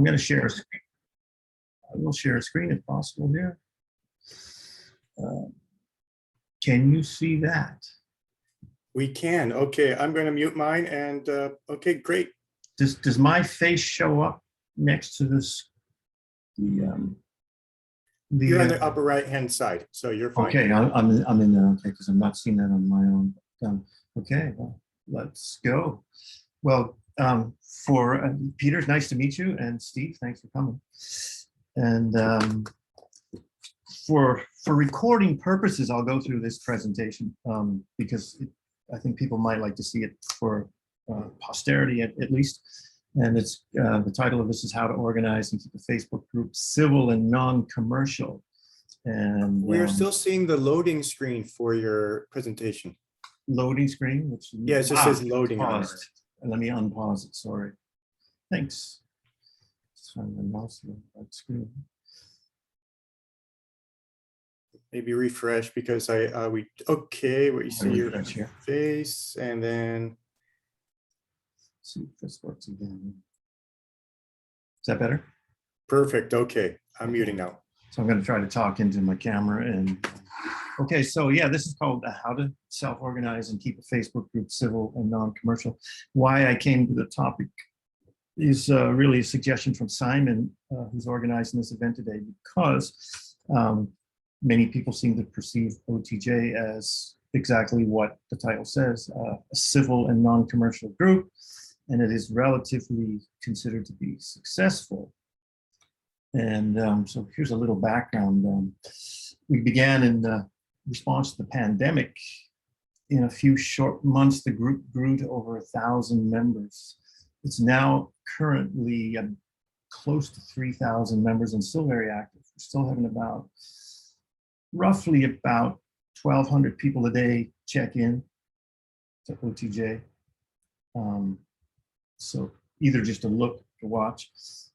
I'm going to share a screen. I will share a screen if possible here. Can you see that? We can. Okay, I'm going to mute mine and okay, great. Does my face show up next to this? You're on the upper right hand side, so you're fine. Okay, I'm in there. Okay, because I'm not seeing that on my own. Okay, well, let's go. Well, for Peter, nice to meet you, and Steve, thanks for coming. And for recording purposes, I'll go through this presentation because I think people might like to see it for posterity at least. And it's the title of this is How to Organize and Keep a Facebook Group Civil and Non-Commercial. And we're still seeing the loading screen for your presentation. Loading screen, which yeah, it just says loading on it. Let me unpause it. Sorry. Thanks. Just find the mouse on that screen. Maybe refresh because okay, what you see your here. face and then See if this works again. Is that better? Perfect. Okay, I'm muting now. So I'm going to try to talk into my camera and okay, so yeah, this is called How to Self-Organize and Keep a Facebook Group Civil and Non-Commercial. Why I came to the topic is really a suggestion from Simon, who's organizing this event today, because many people seem to perceive OTJ as exactly what the title says, a civil and non-commercial group, and it is relatively considered to be successful. And so here's a little background. We began in response to the pandemic. In a few short months, the group grew to over 1,000 members. It's now currently close to 3,000 members and still very active. We're still having roughly about 1,200 people a day check in to OTJ. So either just to look, to watch,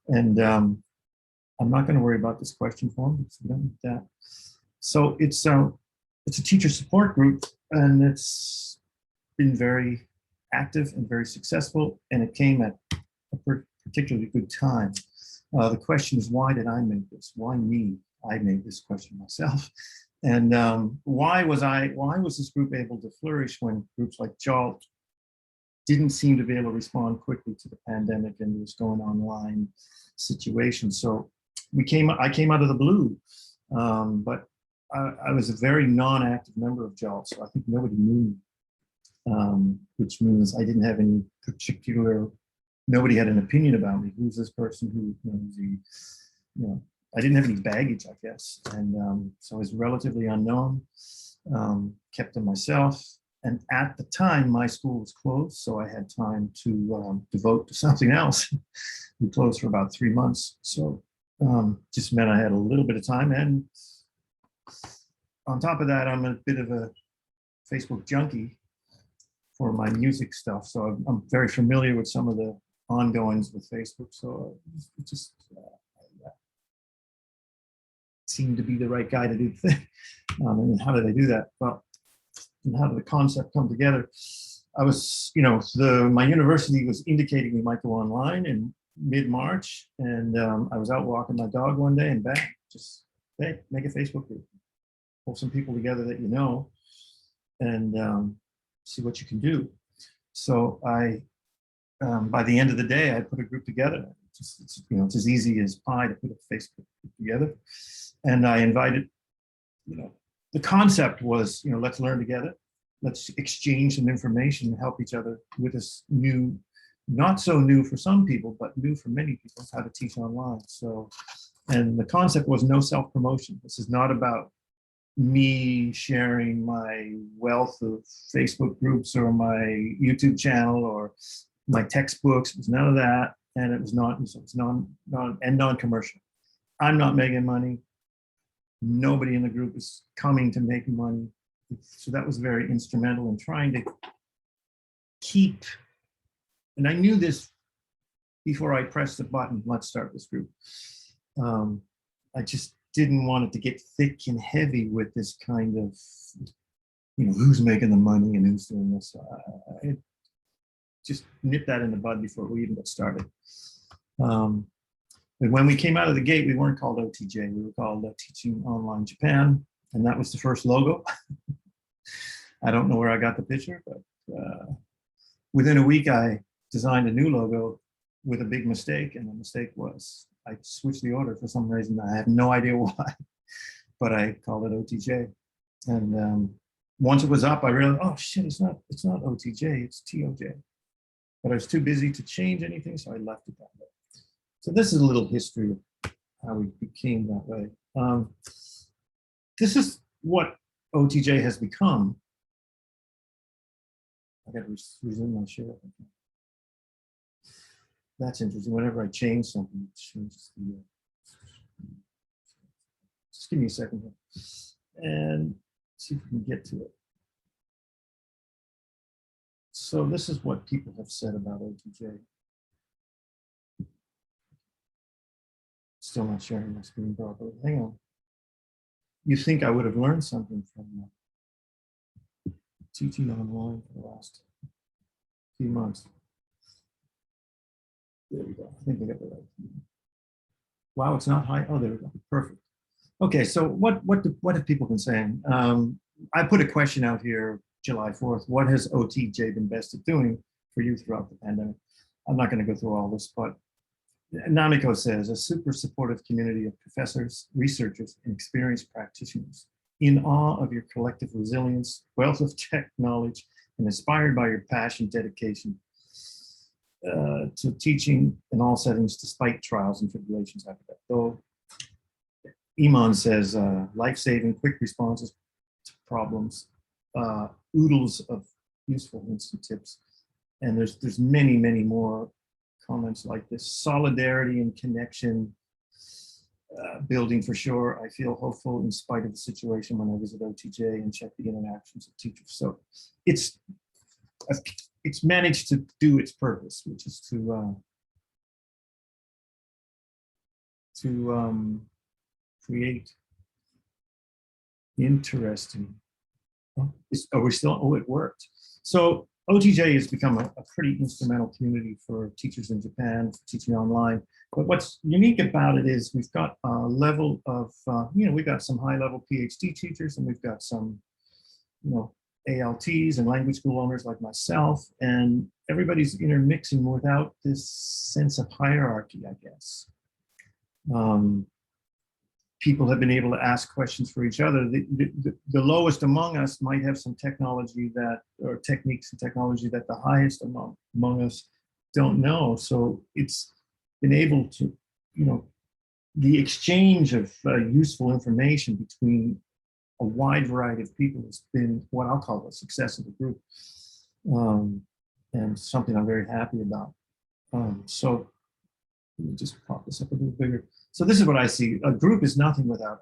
and I'm not going to worry about this question form because we don't need that. So it's a teacher support group, and it's been very active and very successful, and it came at a particularly good time. The question is, why did I make this? Why me? I made this question myself. And why was this group able to flourish when groups like JALT didn't seem to be able to respond quickly to the pandemic and this going online situation? So I came out of the blue, but I was a very non-active member of JALT, so I think nobody knew me, which means I didn't have any nobody had an opinion about me. Who's this person? I didn't have any baggage, I guess. And so I was relatively unknown, kept to myself. And at the time, my school was closed, so I had time to devote to something else. We closed for about 3 months. So just meant I had a little bit of time. And on top of that, I'm a bit of a Facebook junkie for my music stuff. So I'm very familiar with some of the ongoings with Facebook. So it just seemed to be the right guy to do the thing. And how did I do that? Well, and how did the concept come together? I was, my university was indicating we might go online in mid-March, and I was out walking my dog one day, and bang, just, hey, make a Facebook group. Pull some people together that you know, and see what you can do. So I, by the end of the day, I put a group together. It's as easy as pie to put a Facebook group together. And I invited, the concept was, let's learn together. Let's exchange some information and help each other with this new, not so new for some people, but new for many people, how to teach online. So, and the concept was no self-promotion. This is not about me sharing my wealth of Facebook groups or my YouTube channel or my textbooks. It was none of that, and it was non-commercial. I'm not making money. Nobody in the group is coming to make money. So that was very instrumental in trying to keep, and I knew this before I pressed the button, let's start this group. I just didn't want it to get thick and heavy with this kind of, who's making the money and who's doing this. I just nipped that in the bud before we even got started. And when we came out of the gate, we weren't called OTJ. We were called Teaching Online Japan. And that was the first logo. I don't know where I got the picture, but within a week, I designed a new logo with a big mistake. And the mistake was I switched the order for some reason. I have no idea why, but I called it OTJ. And once it was up, I realized, oh shit, it's not OTJ, it's TOJ. But I was too busy to change anything, so I left it that way. So this is a little history of how we became that way. This is what OTJ has become. I got to resume my share. That's interesting. Whenever I change something, it changes the. Just give me a second here, and see if we can get to it. So this is what people have said about OTJ. Still not sharing my screen properly. Hang on. You think I would have learned something from teaching online for the last few months. There we go. I think I got the right. Wow, it's not high. Oh, there we go. Perfect. Okay, so what have people been saying? I put a question out here July 4th. What has OTJ been best at doing for you throughout the pandemic? I'm not going to go through all this, but Namiko says, a super supportive community of professors, researchers, and experienced practitioners in awe of your collective resilience, wealth of tech knowledge, and inspired by your passion, dedication to teaching in all settings despite trials and tribulations after that. Though Iman says, life-saving, quick responses to problems, oodles of useful hints and tips. And there's many, many more comments like this. Solidarity and connection building for sure. I feel hopeful in spite of the situation when I visit OTJ and check the interactions of teachers. So it's managed to do its purpose, which is to create interesting. Oh, we're still, oh, it worked. So OTJ has become a pretty instrumental community for teachers in Japan, for teaching online. But what's unique about it is we've got a level of, we've got some high-level PhD teachers, and we've got some, ALTs and language school owners like myself, and everybody's intermixing without this sense of hierarchy, I guess. People have been able to ask questions for each other. The lowest among us might have some technology or techniques and technology that the highest among us don't know. So it's been able to, the exchange of useful information between a wide variety of people has been what I'll call the success of the group, and something I'm very happy about. So let me just pop this up a little bigger. So this is what I see. A group is nothing without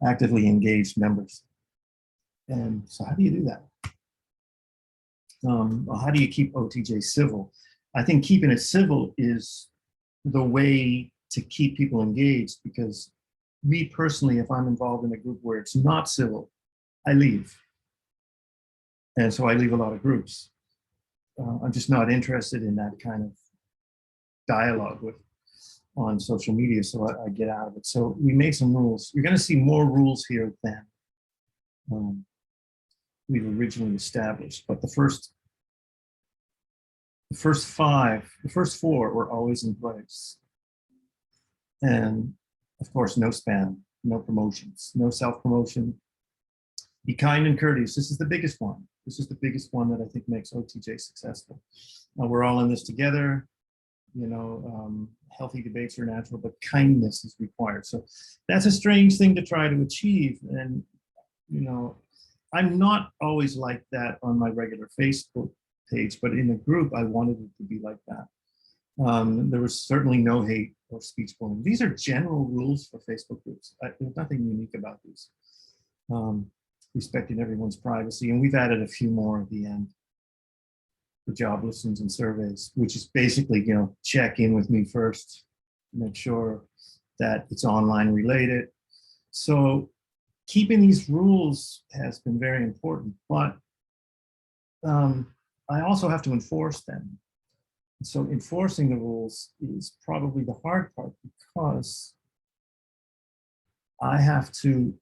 actively engaged members. And so how do you do that? Well, how do you keep OTJ civil? I think keeping it civil is the way to keep people engaged, because me personally, if I'm involved in a group where it's not civil, I leave. And so I leave a lot of groups. I'm just not interested in that kind of dialogue on social media, so I get out of it. So we made some rules. You're going to see more rules here than we've originally established. But the first four were always in place. And of course, no spam, no promotions, no self-promotion. Be kind and courteous. This is the biggest one. This is the biggest one that I think makes OTJ successful. Now we're all in this together. Healthy debates are natural, but kindness is required. So that's a strange thing to try to achieve. And, I'm not always like that on my regular Facebook page, but in a group, I wanted it to be like that. There was certainly no hate or speech bullying. These are general rules for Facebook groups. There's nothing unique about these. Respecting everyone's privacy. And we've added a few more at the end. The job listings and surveys, which is basically, check in with me first, make sure that it's online related. So keeping these rules has been very important, but I also have to enforce them. So enforcing the rules is probably the hard part, because I have to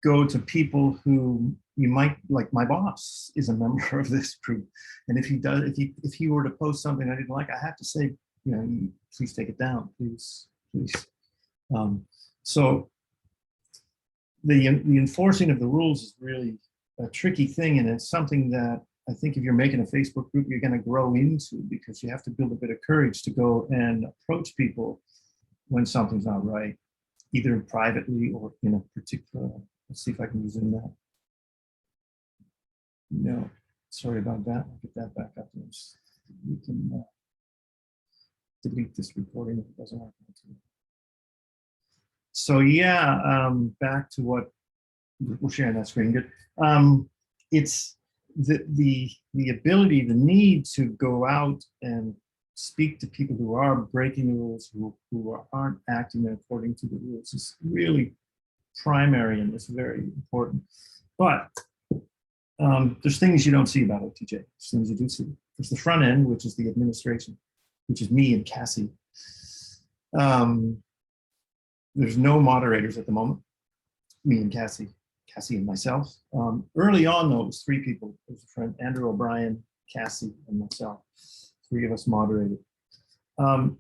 go to people who you might, like my boss is a member of this group. And if he were to post something I didn't like, I have to say, please take it down, please. So the enforcing of the rules is really a tricky thing. And it's something that I think if you're making a Facebook group, you're going to grow into, because you have to build a bit of courage to go and approach people when something's not right, either privately or in a particular. Let's see if I can zoom that. No, sorry about that. I'll get that back up. We can delete this recording if it doesn't work. So yeah, back to what we're sharing that screen. Good. It's the ability, the need to go out and speak to people who are breaking the rules, who aren't acting according to the rules, is really primary and it's very important. But there's things you don't see about OTJ. There's things you do see. There's the front end, which is the administration, which is me and Cassie. There's no moderators at the moment. Me and Cassie and myself. Early on, though, it was 3 people. There was a friend, Andrew O'Brien, Cassie, and myself. 3 of us moderated. And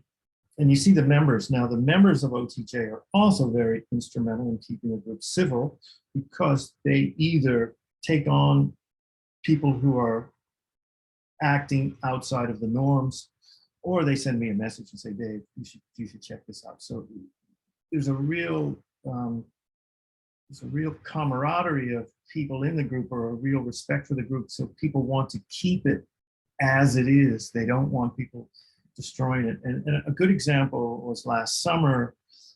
you see the members. Now, the members of OTJ are also very instrumental in keeping the group civil, because they either take on people who are acting outside of the norms, or they send me a message and say, Dave, you should check this out. So there's a real camaraderie of people in the group, or a real respect for the group. So people want to keep it as it is. They don't want people destroying it. And a good example was last summer,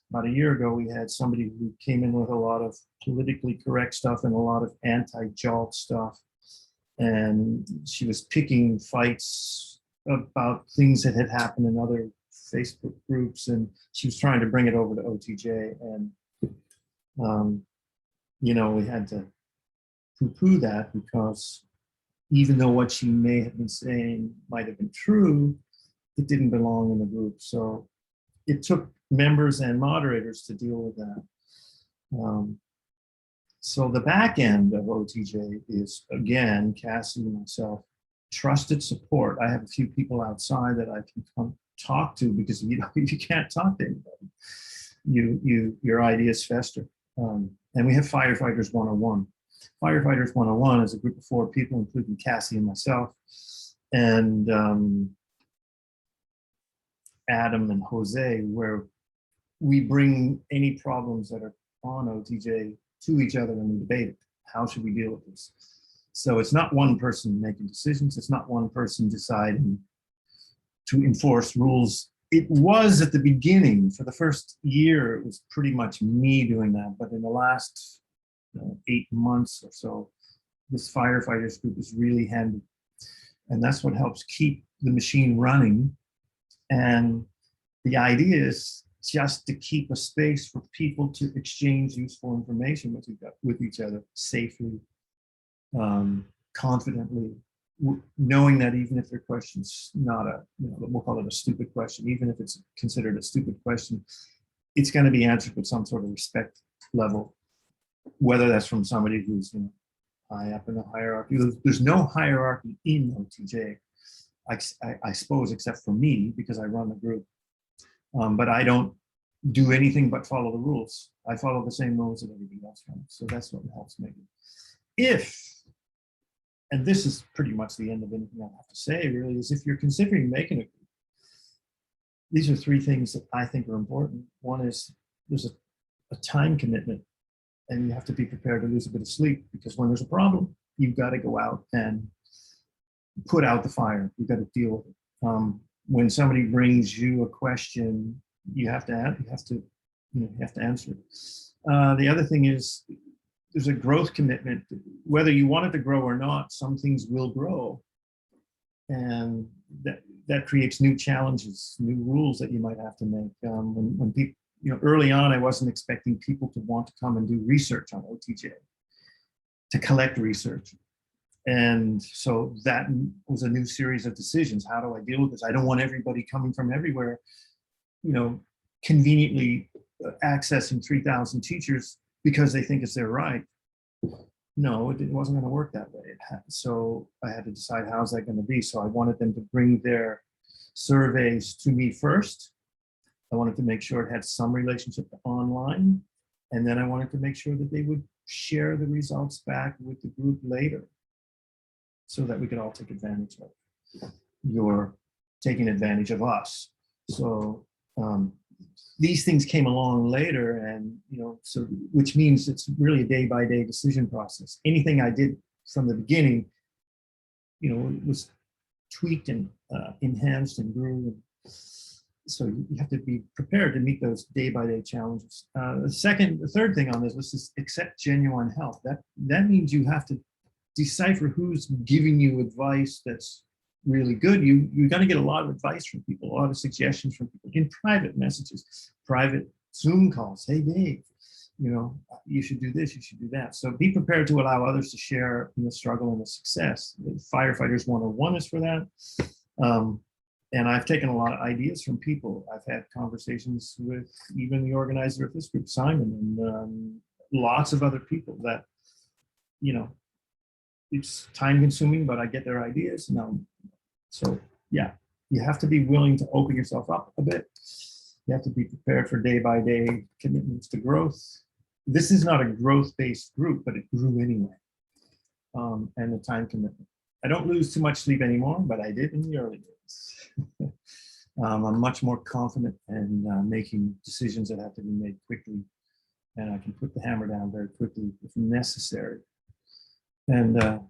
about a year ago, we had somebody who came in with a lot of politically correct stuff and a lot of anti-JALT stuff. And she was picking fights about things that had happened in other Facebook groups, and she was trying to bring it over to OTJ. And, we had to poo-poo that, because even though what she may have been saying might have been true, it didn't belong in the group. So it took members and moderators to deal with that. So the back end of OTJ is, again, Cassie and myself, trusted support. I have a few people outside that I can come talk to, because you can't talk to anybody. Your ideas fester. And we have Firefighters 101. Firefighters 101 is a group of 4 people, including Cassie and myself, and Adam and Jose, where we bring any problems that are on OTJ to each other and we debate it. How should we deal with this? So it's not one person making decisions. It's not one person deciding to enforce rules. It was at the beginning. For the first year, it was pretty much me doing that. But in the last 8 months or so, this firefighters group is really handy. And that's what helps keep the machine running. And the idea is just to keep a space for people to exchange useful information with each other safely, confidently, knowing that even if their question's not we'll call it a stupid question, even if it's considered a stupid question, it's going to be answered with some sort of respect level, whether that's from somebody who's high up in the hierarchy. There's no hierarchy in OTJ, I suppose, except for me, because I run the group. But I don't do anything but follow the rules. I follow the same rules that everybody else runs. So that's what helps make it. And this is pretty much the end of anything I have to say, really, is if you're considering making a group, these are 3 things that I think are important. One is there's a time commitment, and you have to be prepared to lose a bit of sleep, because when there's a problem, you've got to go out and put out the fire. You've got to deal with it. When somebody brings you a question, you have to answer it. The other thing is there's a growth commitment. Whether you want it to grow or not, some things will grow, and that creates new challenges, new rules that you might have to make. When people, early on, I wasn't expecting people to want to come and do research on OTJ, to collect research. And so that was a new series of decisions. How do I deal with this? I don't want everybody coming from everywhere, you know, conveniently accessing 3,000 teachers because they think it's their right. No, it wasn't going to work that way. So I had to decide how's that going to be. So I wanted them to bring their surveys to me first. I wanted to make sure it had some relationship to online. And then I wanted to make sure that they would share the results back with the group later so that we could all take advantage of. You're taking advantage of us. So these things came along later, and so which means it's really a day-by-day decision process. Anything I did from the beginning, was tweaked and enhanced and grew. So you have to be prepared to meet those day-by-day challenges. The third thing on this was to accept genuine help. That means you have to decipher who's giving you advice that's really good. You're going to get a lot of advice from people, a lot of suggestions from people in private messages, private Zoom calls. Hey, Dave, you should do this, you should do that. So be prepared to allow others to share in the struggle and the success. The Firefighters 101 is for that. And I've taken a lot of ideas from people. I've had conversations with even the organizer of this group, Simon, and lots of other people that, it's time consuming, but I get their ideas. So yeah, you have to be willing to open yourself up a bit. You have to be prepared for day-by-day commitments to growth. This is not a growth-based group, but it grew anyway. And the time commitment. I don't lose too much sleep anymore, but I did in the early days. I'm much more confident in making decisions that have to be made quickly, and I can put the hammer down very quickly if necessary. And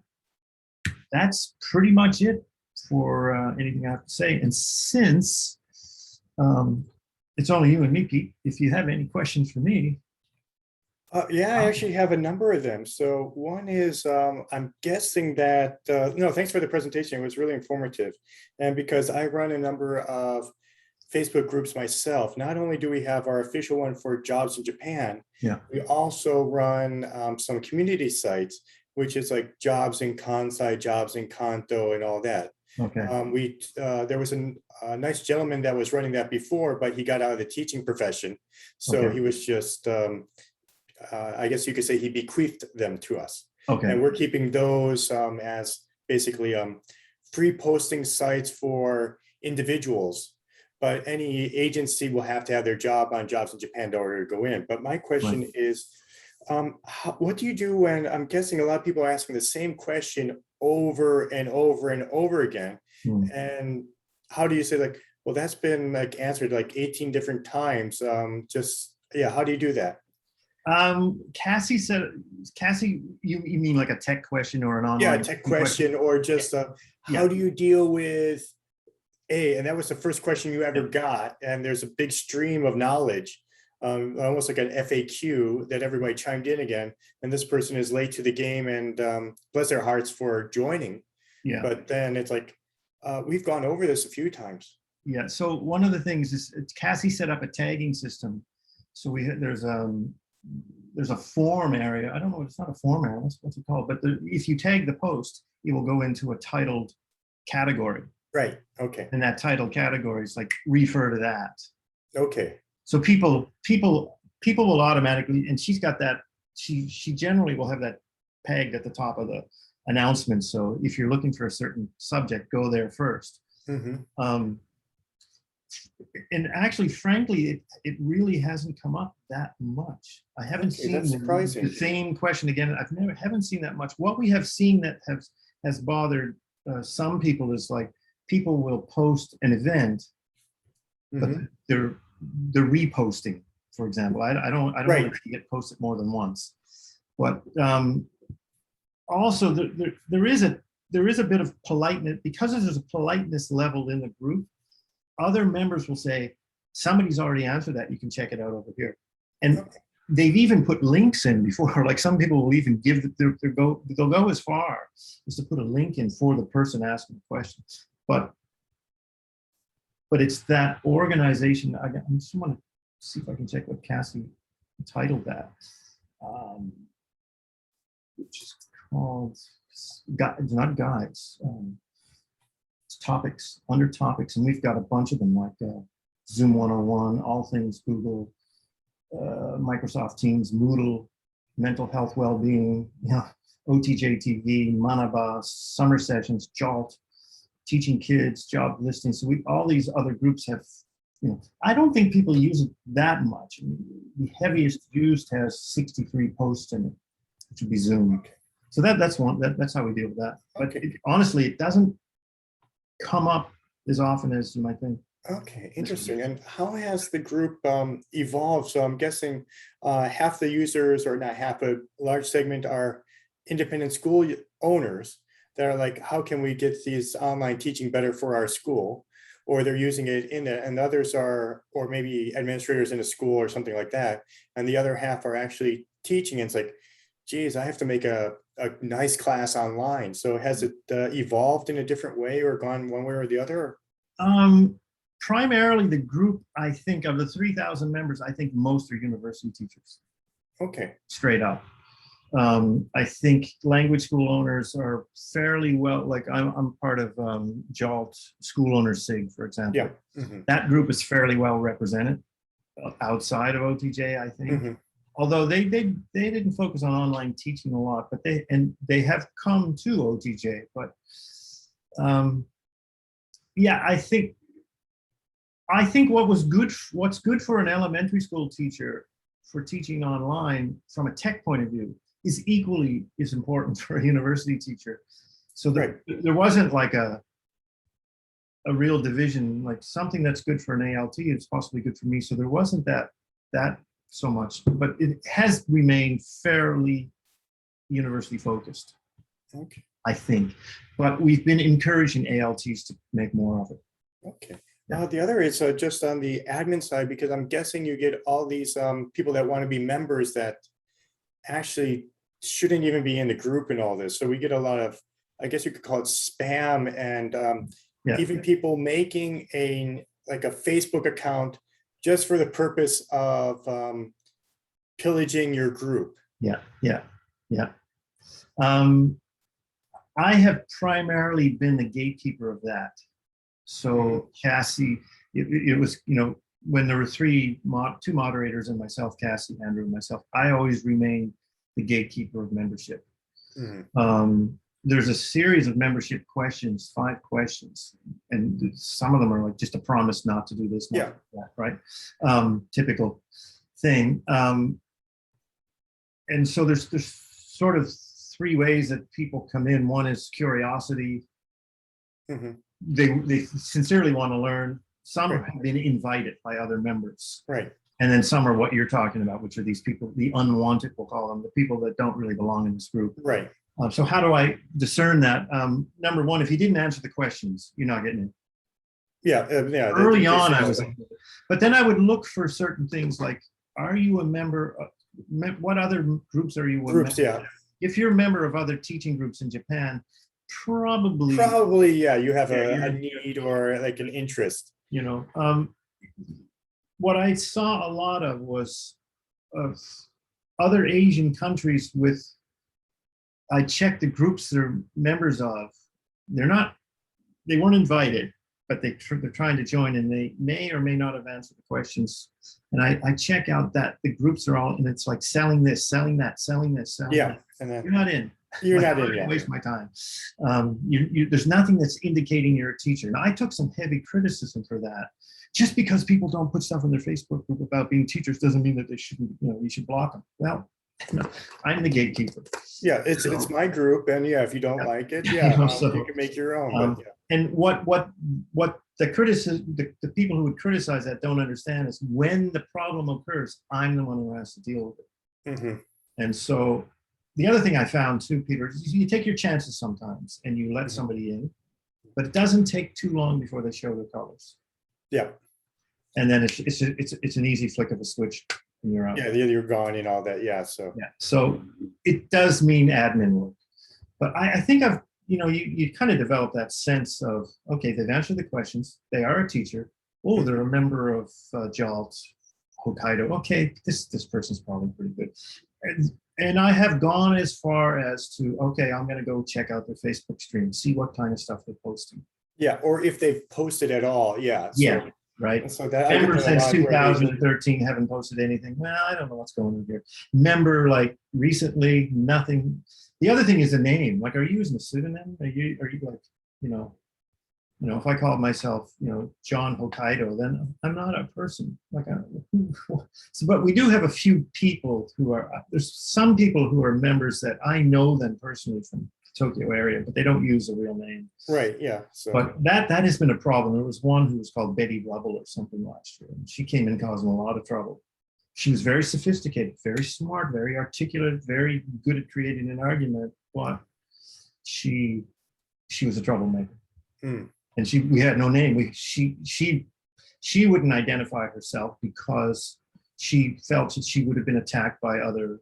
that's pretty much it for anything I have to say. And since it's only you and me, Pete, if you have any questions for me. Yeah, I actually have a number of them. So one is, I'm guessing that, no, thanks for the presentation. It was really informative. And because I run a number of Facebook groups myself, not only do we have our official one for jobs in Japan, we also run some community sites, which is like jobs in Kansai, jobs in Kanto, and all that. Okay. There was a nice gentleman that was running that before, but he got out of the teaching profession. So he was just, I guess you could say he bequeathed them to us. Okay. And we're keeping those as basically free posting sites for individuals, but any agency will have to have their job on Jobs in Japan in order to go in. But my question is, what do you do when, I'm guessing a lot of people are asking the same question over and over and over again? And how do you say, like, well, that's been like answered like 18 different times. How do you do that? Cassie said, you mean like a tech question or an online? Yeah, a tech question, or just how do you deal with and that was the first question you ever got, and there's a big stream of knowledge, almost like an FAQ that everybody chimed in again, and this person is late to the game, and bless their hearts for joining. Yeah. But then it's like, we've gone over this a few times. Yeah, so one of the things is Cassie set up a tagging system. So there's a form area. I don't know, it's not a form area, what's it called? But if you tag the post, it will go into a titled category. Right, okay. And that title category is like, refer to that. Okay. So people will automatically, and she's got that, she generally will have that pegged at the top of the announcement. So if you're looking for a certain subject, go there first. And actually, frankly, it really hasn't come up that much. I haven't seen the same question again. Haven't seen that much. What we have seen that has bothered some people is like, people will post an event, but they're reposting, for example. I don't want to get posted more than once. But also there is a bit of politeness, because there's a politeness level in the group. Other members will say, somebody's already answered that, you can check it out over here. And they've even put links in before, like some people will even give, they'll go as far as to put a link in for the person asking the question. But it's that organization. I just want to see if I can check what Cassie titled that, which is called, not guides, topics, under topics. And we've got a bunch of them like Zoom 101, all things Google, Microsoft Teams, Moodle, mental health, well-being, OTJ TV, Manabas, summer sessions, JALT, teaching kids, job listings. So all these other groups have, I don't think people use it that much. The heaviest used has 63 posts in it, which would be Zoom. Okay. So that's how we deal with that. But honestly, it doesn't come up as often as you might think. Okay, interesting. And how has the group evolved? So I'm guessing half the users, or not half, a large segment, are independent school owners that are like, how can we get these online teaching better for our school? Or they're using it in it, and others are, or maybe administrators in a school or something like that. And the other half are actually teaching. And it's like, geez, I have to make a nice class online. So has it evolved in a different way or gone one way or the other? Primarily the group, I think of the 3,000 members, I think most are university teachers. Okay. Straight up. I think language school owners are fairly well, like I'm part of JALT School Owners SIG, for example. Yeah. Mm-hmm. That group is fairly well represented outside of OTJ, I think. Mm-hmm. Although they didn't focus on online teaching a lot, but they have come to OTJ. But yeah, I think what's good for an elementary school teacher for teaching online from a tech point of view is equally as important for a university teacher. So there wasn't like a real division, like something that's good for an ALT is possibly good for me. So there wasn't that so much, but it has remained fairly university focused. Okay. I think, but we've been encouraging ALTs to make more of it. Okay. Now the other is just on the admin side, because I'm guessing you get all these people that want to be members that actually shouldn't even be in the group and all this. So we get a lot of, I guess you could call it spam, and even people making a Facebook account just for the purpose of pillaging your group. Yeah. I have primarily been the gatekeeper of that. So Cassie, it was, when there were two moderators and myself, Cassie, Andrew, and myself, I always remained the gatekeeper of membership. Mm-hmm. There's a series of membership questions, 5 questions, and some of them are like just a promise not to do this, not to do that, right? Typical thing. And so there's sort of 3 ways that people come in. One is curiosity. Mm-hmm. They sincerely want to learn. Some have been invited by other members. Right. And then some are what you're talking about, which are these people, the unwanted, we'll call them, the people that don't really belong in this group. Right. So how do I discern that? Number one, if you didn't answer the questions, you're not getting in. Yeah. Early on, I was, but then I would look for certain things like, are you a member of, what other groups are you a member of? Yeah. If you're a member of other teaching groups in Japan, probably, yeah, you have a need or like an interest. What I saw a lot of was other Asian countries with, I checked the groups they're members of. They weren't invited, but they're trying to join, and they may or may not have answered the questions. And I check out that the groups are all, and it's like selling this, selling that, selling this, selling that. And then you're not in. You're not in. Waste my time. There's nothing that's indicating you're a teacher. Now I took some heavy criticism for that. Just because people don't put stuff in their Facebook group about being teachers doesn't mean that they shouldn't. You should block them. Well, no, I'm the gatekeeper. Yeah, it's my group, and if you don't like it, you can make your own. And what the criticism, the people who would criticize that don't understand is when the problem occurs, I'm the one who has to deal with it. Mm-hmm. And so the other thing I found too, Peter, is you take your chances sometimes and you let somebody in, but it doesn't take too long before they show their colors. Yeah. And then it's an easy flick of a switch and you're out. Yeah, you're gone and all that. Yeah. So it does mean admin work. But I think I've, you kind of develop that sense of, okay, they've answered the questions. They are a teacher. Oh, they're a member of JALT, Hokkaido. Okay, this person's probably pretty good. And I have gone as far as to, okay, I'm going to go check out their Facebook stream, see what kind of stuff they're posting. Yeah, or if they've posted at all, yeah. So, Yeah, right. So that I get Member that a since lot where they- 2013 haven't posted anything. Well, I don't know what's going on here. Member like recently, nothing. The other thing is the name. Like, are you using a pseudonym? Are you like, if I call myself, John Hokkaido, then I'm not a person. Like, so, but we do have a few people who are. There's some people who are members that I know them personally from the Tokyo area, but they don't use a real name. Right. Yeah. So. But that has been a problem. There was one who was called Betty Rubble or something last year, and she came in causing a lot of trouble. She was very sophisticated, very smart, very articulate, very good at creating an argument, but she was a troublemaker. And we had no name. She wouldn't identify herself because she felt that she would have been attacked by other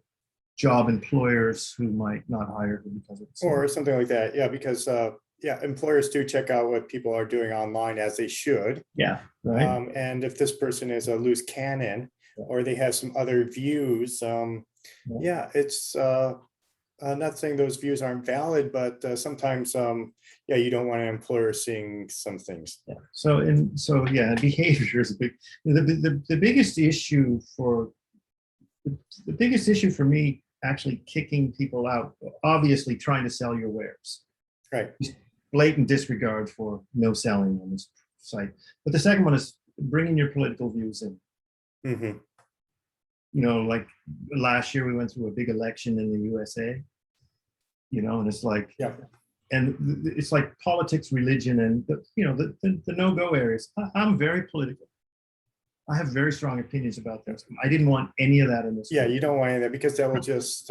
job employers who might not hire her because of or something like that. Yeah, because employers do check out what people are doing online, as they should. Yeah, right. And if this person is a loose cannon, or they have some other views, it's I'm not saying those views aren't valid, but sometimes you don't want an employer seeing some things. Yeah. So behavior is a big. The biggest issue for me actually kicking people out, obviously trying to sell your wares. Right. Blatant disregard for no selling on this site. But the second one is bringing your political views in. Mm-hmm. Like last year we went through a big election in the USA, and it's like, and it's like politics, religion, and the no-go areas. I'm very political. I have very strong opinions about that. I didn't want any of that in this. Yeah, you don't want any of that because that will just,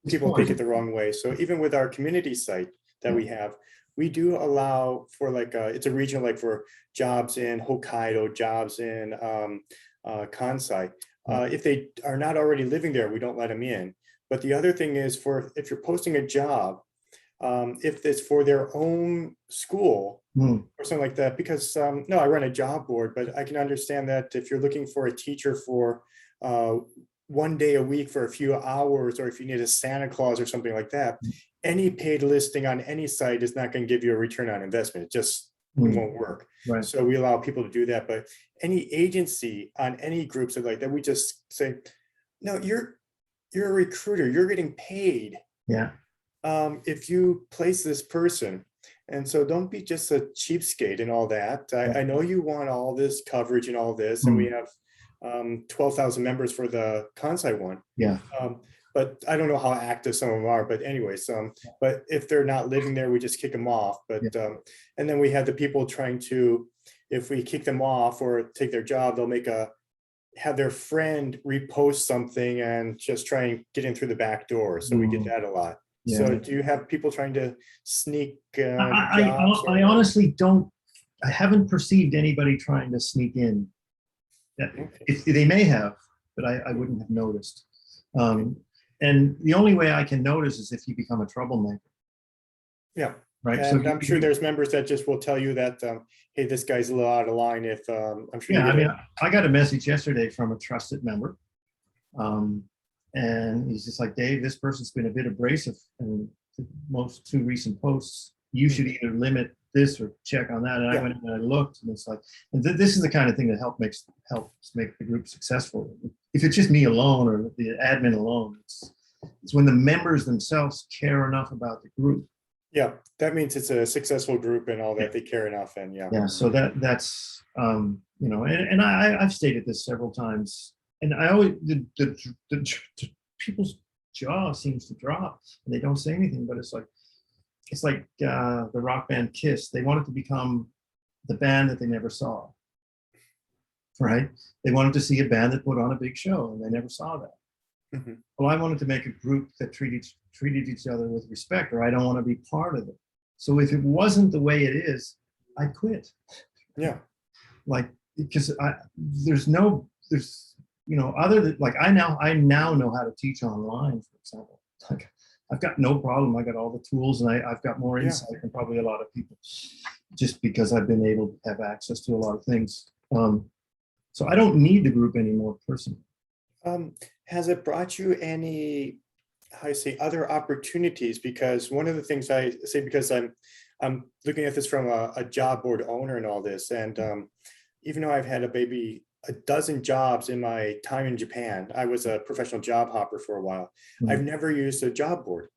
people take it the wrong way. So even with our community site that we have, we do allow for it's a region like for jobs in Hokkaido, jobs in Kansai. If they are not already living there, we don't let them in. But the other thing is if you're posting a job, if it's for their own school or something like that, because I run a job board, but I can understand that if you're looking for a teacher for 1 day a week for a few hours, or if you need a Santa Claus or something like that, any paid listing on any site is not going to give you a return on investment. It just won't work. Right. So we allow people to do that. But any agency on any groups like that, we just say, no, you're a recruiter. You're getting paid. Yeah. If you place this person. And so don't be just a cheapskate and all that. I know you want all this coverage and all this, and we have 12,000 members for the Kansai one. Yeah. But I don't know how active some of them are, but anyways, but if they're not living there, we just kick them off. But and then we have the people trying to, if we kick them off or take their job, they'll have their friend repost something and just try and get in through the back door. So we get that a lot. Yeah. So do you have people trying to sneak jobs? I honestly don't. I haven't perceived anybody trying to sneak in. They may have, but I wouldn't have noticed. And the only way I can notice is if you become a troublemaker. Yeah. Right. And so I'm sure there's members that just will tell you that, hey, this guy's a little out of line. If I'm sure. Yeah. I got a message yesterday from a trusted member. And he's just like, Dave, this person's been a bit abrasive in the most two recent posts. You should either limit this or check on that. And I went and I looked, and it's like, and this is the kind of thing that helps make the group successful. If it's just me alone or the admin alone, it's when the members themselves care enough about the group. Yeah, that means it's a successful group and all that. They care enough, and So that's and I've stated this several times. And I always, the people's jaw seems to drop and they don't say anything, but it's like the rock band Kiss. They wanted to become the band that they never saw, right? They wanted to see a band that put on a big show, and they never saw that. Mm-hmm. Well, I wanted to make a group that treated each other with respect, or I don't want to be part of it. So if it wasn't the way it is, I'd quit. Yeah. Because there's other than I now know how to teach online, for example. I've got no problem. I got all the tools, and I've got more insight than probably a lot of people, just because I've been able to have access to a lot of things. So I don't need the group anymore personally. Has it brought you any, how I say, other opportunities? Because one of the things I say, because I'm looking at this from a job board owner and all this, and even though I've had maybe a dozen jobs in my time in Japan, I was a professional job hopper for a while. I've never used a job board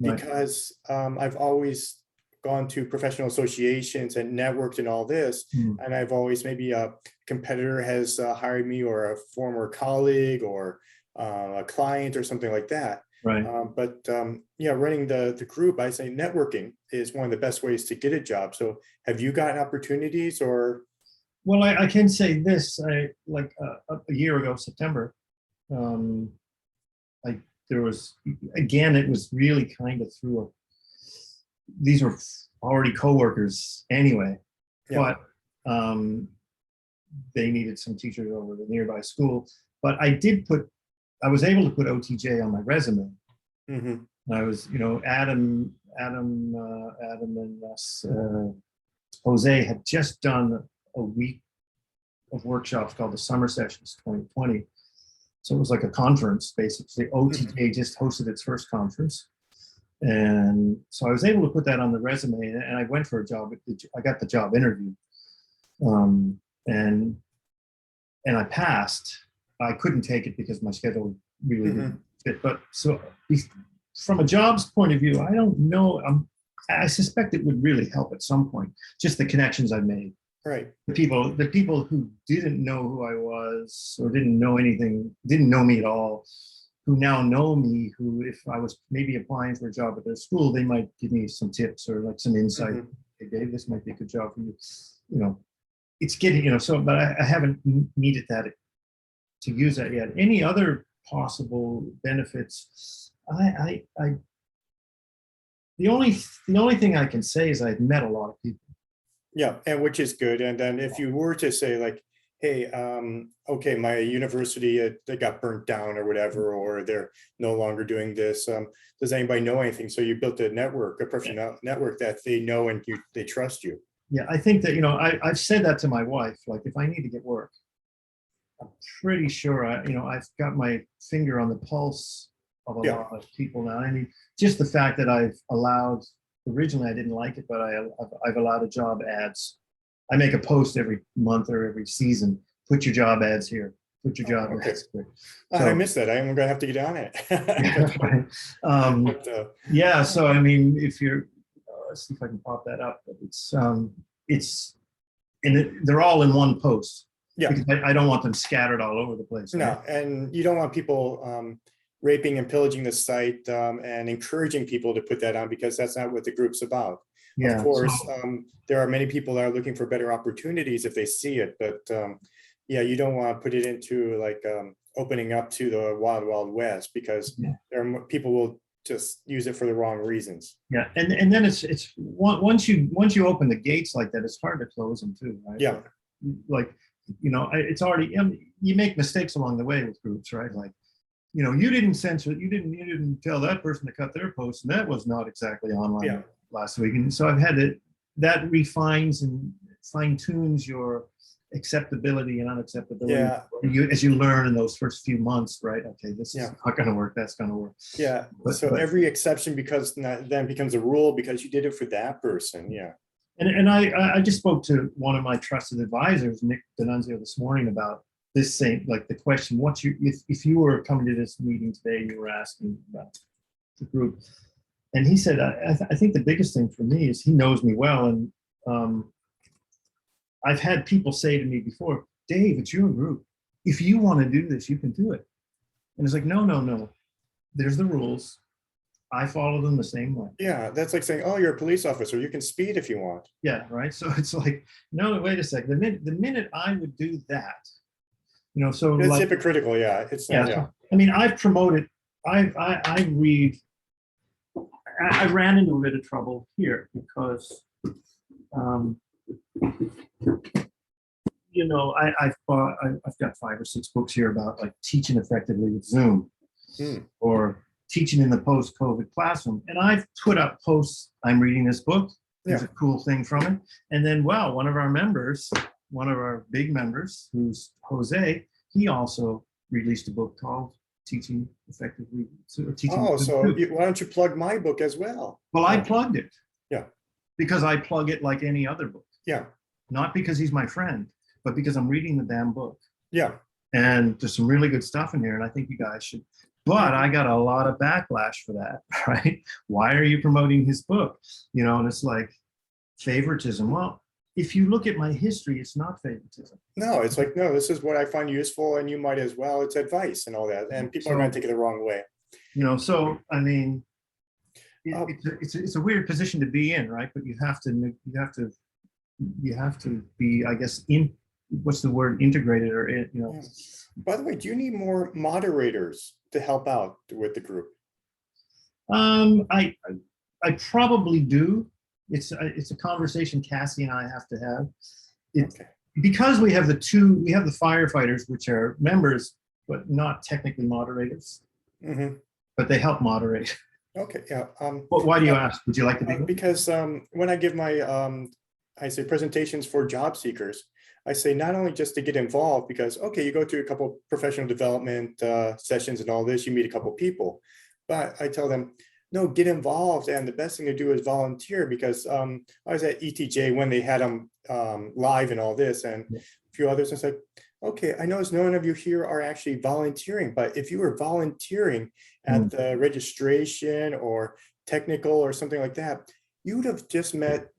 because I've always gone to professional associations and networked and all this. And I've always, maybe a competitor has hired me, or a former colleague, or a client or something like that. Right. Yeah, running the group, I say networking is one of the best ways to get a job. So have you gotten opportunities, or? Well, I can say this, like a year ago, September, there was, again, it was really kind of through these were already coworkers anyway, but they needed some teachers over the nearby school. But I was able to put OTJ on my resume. I was, Adam and Jose had just done a week of workshops called the Summer Sessions 2020. So it was like a conference, basically. OTJ just hosted its first conference. And so I was able to put that on the resume, and I went for a job. I got the job interview, and I passed. I couldn't take it because my schedule really didn't fit. But so from a jobs point of view, I don't know. I suspect it would really help at some point. Just the connections I made. Right. The people who didn't know who I was, or didn't know anything, didn't know me at all, who now know me, who, if I was maybe applying for a job at their school, they might give me some tips or like some insight. Hey, Dave, this might be a good job for you. It's getting, so, but I haven't needed that to use that yet. Any other possible benefits? The only thing I can say is I've met a lot of people. Yeah, and which is good. And then if you were to say, like, hey, okay, my university, they got burnt down or whatever, or they're no longer doing this. Does anybody know anything? So you built a network, a professional network that they know and they trust you. Yeah, I think that, I've said that to my wife, like, if I need to get work, I'm pretty sure I've got my finger on the pulse of a lot of people now. I mean, just the fact that I've allowed, originally I didn't like it, but I've allowed a job ads. I make a post every month or every season. Put your job ads here. Put your job ads here. So, I missed that. I'm gonna have to get on it. Yeah. So I mean, if you're, let's see if I can pop that up. But they're all in one post. Yeah. Because I don't want them scattered all over the place. No, right? And you don't want people raping and pillaging the site and encouraging people to put that on, because that's not what the group's about. Yeah, of course, there are many people that are looking for better opportunities if they see it, but yeah, you don't want to put it into like opening up to the wild, wild west, because people will just use it for the wrong reasons. Yeah, and then it's once you open the gates like that, it's hard to close them too, right? Yeah, like it's already, you make mistakes along the way with groups, right? Like, you didn't censor, you didn't tell that person to cut their post, and that was not exactly online last week. And so I've had that refines and fine tunes your acceptability and unacceptability as you learn in those first few months, right? Okay, this is not going to work, that's going to work. Yeah, but every exception then becomes a rule because you did it for that person. Yeah. And I just spoke to one of my trusted advisors, Nick D'Annunzio, this morning about this same, like the question, if you were coming to this meeting today, you were asking about the group. And he said, I think the biggest thing for me is he knows me well. And I've had people say to me before, Dave, it's your group. If you want to do this, you can do it. And it's like, no. There's the rules. I follow them the same way. Yeah, that's like saying, oh, you're a police officer, you can speed if you want. Yeah, right. So it's like, no, wait a second. The minute I would do that, so it's like, hypocritical. Yeah, it's not. Yeah. I mean, I've promoted. I ran into a bit of trouble here because, I've got 5 or 6 books here about like teaching effectively with Zoom, or teaching in the post-COVID classroom. And I've put up posts, I'm reading this book, there's a cool thing from it. And then, one of our big members, who's Jose, he also released a book called Teaching Effectively. Teaching. Oh, so why don't you plug my book as well? Well, I plugged it. Yeah. Because I plug it like any other book. Yeah. Not because he's my friend, but because I'm reading the damn book. Yeah. And there's some really good stuff in here, and I think you guys should. But I got a lot of backlash for that, right? Why are you promoting his book? And it's like favoritism. Well, if you look at my history, it's not favoritism. No, it's like, no, this is what I find useful, and you might as well. It's advice and all that, and people are going to take it the wrong way. So I mean, it's a weird position to be in, right? But you have to be, I guess, what's the word, integrated, or Yeah. By the way, do you need more moderators to help out with the group? I probably do. It's a conversation Cassie and I have to have. Okay. Because we have the firefighters, which are members but not technically moderators, but they help moderate. Okay. Yeah. But why do you ask? Would you like to be? Because when I give my I say presentations for job seekers, I say not only just to get involved, because okay, you go to a couple professional development sessions and all this, you meet a couple people, but I tell them, no, get involved, and the best thing to do is volunteer, because I was at ETJ when they had them live and all this, and a few others. It's like, okay, I notice none of you here are actually volunteering, but if you were volunteering at the registration or technical or something like that, you would have just met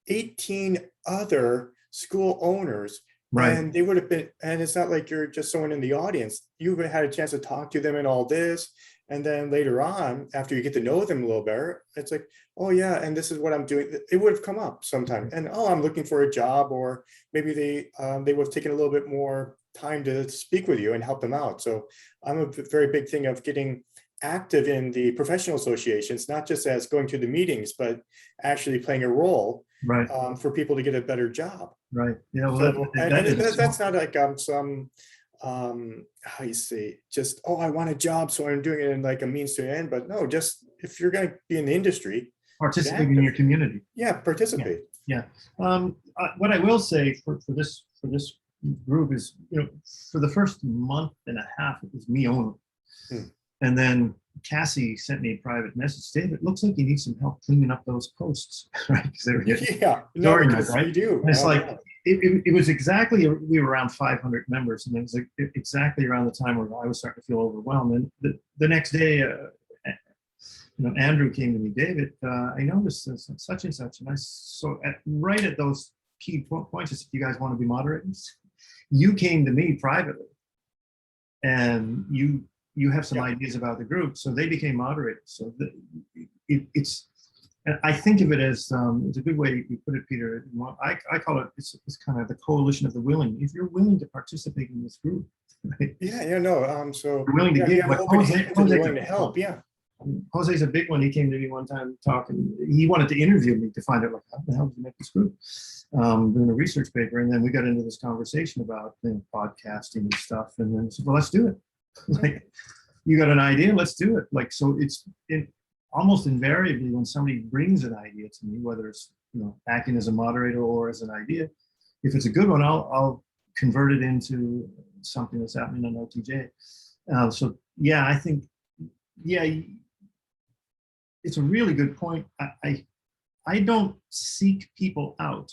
18 other school owners, right? And they would have been, and it's not like you're just someone in the audience. You would have had a chance to talk to them and all this. And then later on, after you get to know them a little better, it's like, oh yeah, and this is what I'm doing. It would have come up sometime. And oh, I'm looking for a job, or maybe they would have taken a little bit more time to speak with you and help them out. So I'm a very big thing of getting active in the professional associations, not just as going to the meetings, but actually playing a role, right, for people to get a better job. Right. Yeah. Well, so, that's not like some how you say, just, oh, I want a job, so I'm doing it in like a means to an end. But no, just if you're going to be in the industry, participate in your community. Yeah, participate. Yeah. What I will say for this group is, for the first month and a half, it was me only. And then Cassie sent me a private message. David, it looks like you need some help cleaning up those posts, right? Because they were getting organized, right? You do. And it's like, it was exactly, we were around 500 members, and it was like exactly around the time where I was starting to feel overwhelmed. And the next day, Andrew came to me, David, I noticed such and such, and right at those key points, if you guys want to be moderators, you came to me privately, and you have some ideas about the group, so they became moderators. So it's, and I think of it as, it's a good way you put it, Peter. I call it, it's kind of the coalition of the willing. If you're willing to participate in this group, right? So you're willing to give, but willing to help, Jose's a big one. He came to me one time talking. He wanted to interview me to find out, like, how the hell did you make this group? Doing a research paper, and then we got into this conversation about podcasting and stuff. And then said, well, let's do it. Like, you got an idea? Let's do it. Like, so it's almost invariably when somebody brings an idea to me, whether it's acting as a moderator or as an idea, if it's a good one, I'll convert it into something that's happening on OTJ. So yeah, I think it's a really good point. I don't seek people out.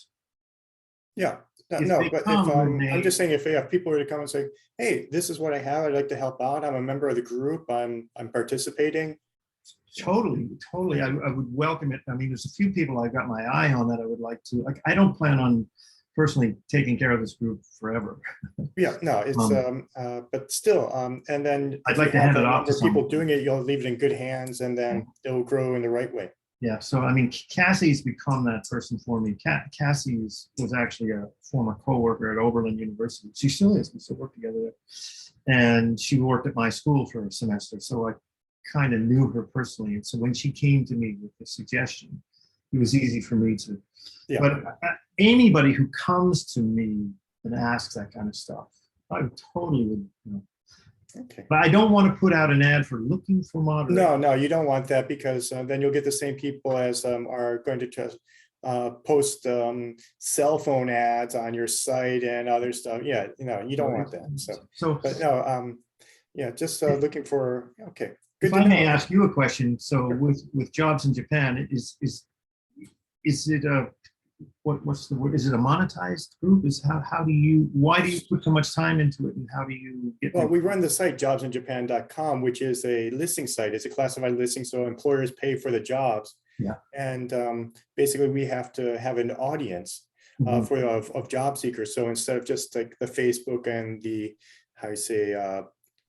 Yeah. No, but if I'm just saying, if people were to come and say, hey, this is what I have, I'd like to help out, I'm a member of the group, I'm participating. Totally. I would welcome it. I mean, there's a few people I've got my eye on that I would like to, like, I don't plan on personally taking care of this group forever. Yeah, no, it's but still, and then I'd like to hand it off to people doing it, you'll leave it in good hands, and then it'll grow in the right way. Yeah. So, I mean, Cassie's become that person for me. Cassie was actually a former co-worker at Oberlin University. She still is. We still work together there. And she worked at my school for a semester. So I kind of knew her personally. And so when she came to me with the suggestion, it was easy for me to. Yeah. But anybody who comes to me and asks that kind of stuff, I totally would, Okay. But I don't want to put out an ad for looking for moderators. No, you don't want that, because then you'll get the same people as are going to post cell phone ads on your site and other stuff. Yeah, you don't want that. But no, yeah, just looking for, okay. Good if I may ask you a question. So with jobs in Japan, is it a, what's the word? Is it a monetized group? Why do you put so much time into it, and how do you get? Well, we run the site jobsinjapan.com, which is a listing site. It's a classified listing, so employers pay for the jobs. Yeah. And basically, we have to have an audience of job seekers. So instead of just like the Facebook and the, how you say,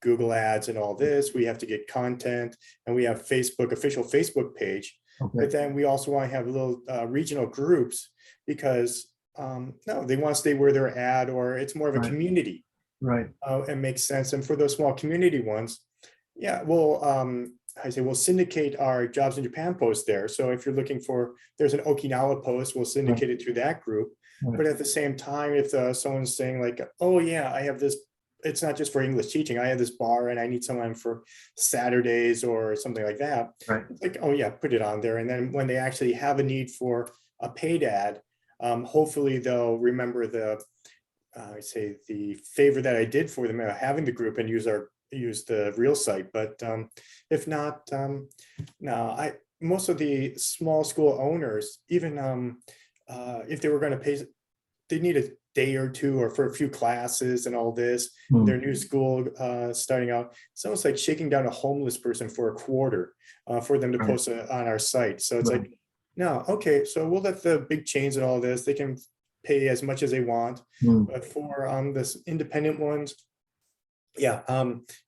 Google ads and all this, we have to get content, and we have official Facebook page. Okay. But then we also want to have little regional groups, because no, they want to stay where they're at, or it's more of a community. Right. It makes sense. And for those small community ones, yeah, we'll syndicate our Jobs in Japan post there. So if you're looking for, there's an Okinawa post, we'll syndicate it through that group. Right. But at the same time, if someone's saying like, oh yeah, I have this, it's not just for English teaching, I have this bar and I need someone for Saturdays or something like that. Right. It's like, oh yeah, put it on there. And then when they actually have a need for a paid ad, hopefully they'll remember the favor that I did for them, having the group, and use the real site. But if not, no, most of the small school owners, even if they were going to pay, they need a day or two or for a few classes and all this, their new school starting out. It's almost like shaking down a homeless person for a quarter for them to post on our site. So it's like, no, okay, so we'll let the big chains and all this, they can pay as much as they want. But for this independent ones, yeah,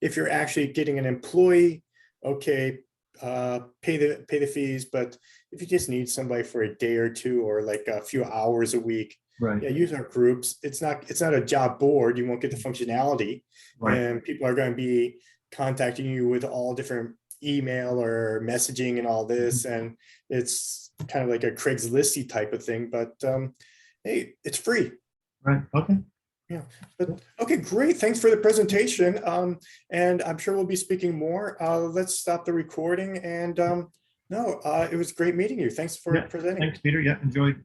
if you're actually getting an employee, okay, pay the fees. But if you just need somebody for a day or two, or like a few hours a week, yeah, use our groups. It's not a job board. You won't get the functionality, and people are going to be contacting you with all different email or messaging and all this, and it's kind of like a Craigslist-y type of thing. But hey, it's free. Right. Okay. Yeah. But okay, great. Thanks for the presentation. And I'm sure we'll be speaking more. Let's stop the recording. And no, it was great meeting you. Thanks for presenting. Thanks, Peter. Yeah, enjoyed